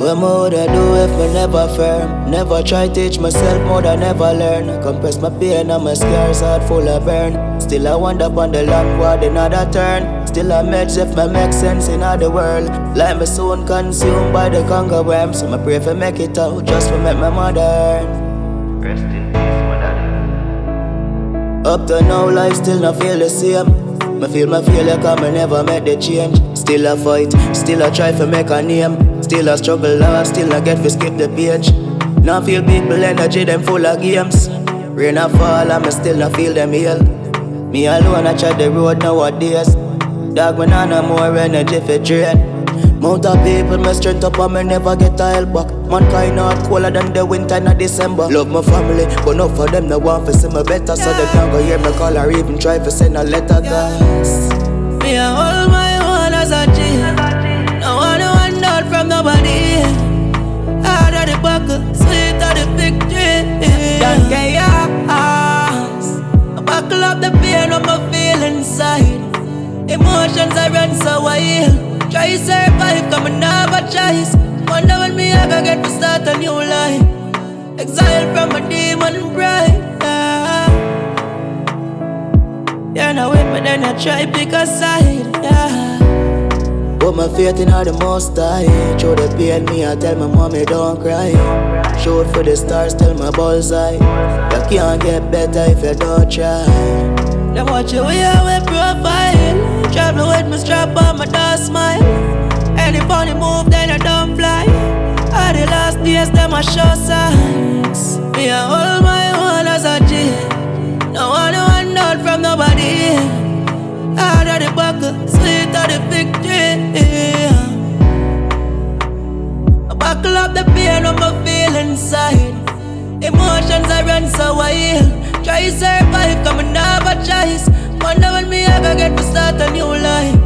What more I do if I never firm? Never try teach myself more than never learn. I compress my pain and my scars heart full of burn. Still I wander upon the land where another turn. Still I match if my make sense in the world. Like my soul consumed by the conga worm. So I pray for make it out just for make my mother earn. Rest in peace, mother. Up to now life still not feel the same. Me feel my failure cause me never make the change. Still a fight, still I try to make a name. Still I struggle hard, still I get to skip the page. Now feel people energy, them full of games. Rain a fall and me still not feel them heal. Me alone I try the road nowadays. Dog me nah no more energy for drain. Mount of people, my strength up and me never get a help back. Mankind not colder than the winter in December. Love my family, but not for them, no want to see me better. So they can't go hear me call or even try to send a letter, guys. Me a hold my own as a G. No one want out from nobody. Hard of the buckle, sweet of the victory. Don't chaos. I buckle up the pain of my feel inside. Emotions I run so wild. Try survive, come and never choice. Wonder when me ever get to start a new life. Exile from a demon pride. You're not with me, then I try pick a side. Put my faith in all the most high. Through the pain, me I tell my mommy don't cry. Shoot for the stars, tell my bullseye. You can't get better if you don't try. Then watch your way away profile. Travel with my strap on my door smile. Any funny move, then I don't fly. All the last days, them I show signs. Me I hold my own as a G. No one want out from nobody. Hard of the buckle, sweet of the victory. I buckle up the pain of my feel inside. Emotions I run so wild. Try survive, come and never choice. Wonder when me ever get to start a new life.